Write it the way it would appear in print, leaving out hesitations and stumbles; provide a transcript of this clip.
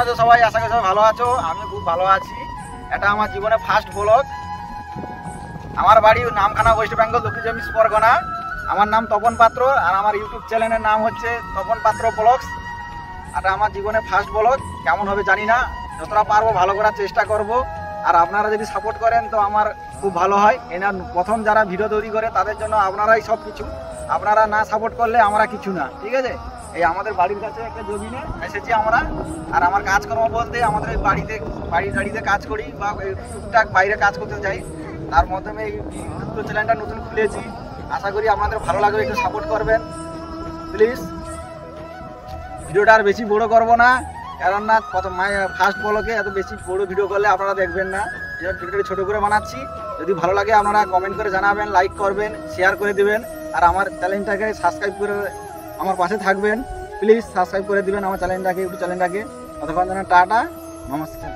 আছো সবাই? আশা করি সবাই ভালো আছো। আমি খুব ভালো আছি। এটা আমার জীবনে ফার্স্ট ব্লগ। আমার বাড়ি নামখানা, ওয়েস্ট বেঙ্গল, দক্ষিণ চব্বিশ পরগনা। আমার নাম তপন পাত্র আর আমার ইউটিউব চ্যানেলের নাম হচ্ছে তপন পাত্র ব্লগস। এটা আমার জীবনে ফার্স্ট ব্লগ। কেমন হবে জানি না, যতটা পারবো ভালো করার চেষ্টা করব। আর আপনারা যদি সাপোর্ট করেন তো আমার খুব ভালো হয়। এনার প্রথম যারা ভিডিও তৈরি করে তাদের জন্য আপনারাই সব কিছু। আপনারা না সাপোর্ট করলে আমরা কিছু না, ঠিক আছে? এই আমাদের বাড়ির কাছে একটা জমিনে এসেছি আমরা। আর আমার কাজকর্ম বলতে আমাদের এই বাড়িতে কাজ করি বা টুকটাক বাইরে কাজ করতে যাই। তার মাধ্যমে এই ইউটিউব চ্যানেলটা নতুন খুলেছি। আশা করি আপনাদের ভালো লাগবে, একটু সাপোর্ট করবেন প্লিজ। ভিডিওটা আর বেশি বড় করব না, কারণ না প্রথম ফার্স্ট ব্লগে এত বেশি বড় ভিডিও করলে আপনারা দেখবেন না। ভিডিওটা ছোটো করে বানাচ্ছি। যদি ভালো লাগে আপনারা কমেন্ট করে জানাবেন, লাইক করবেন, শেয়ার করে দেবেন। আর আমার চ্যানেলটাকে সাবস্ক্রাইব করে আমার পাশে থাকবেন প্লিজ। সাবস্ক্রাইব করে দিবেন আমার চ্যানেলটাকে, ইউটিউব চ্যানেলটাকে। ততক্ষণ টাটা, নমস্কার।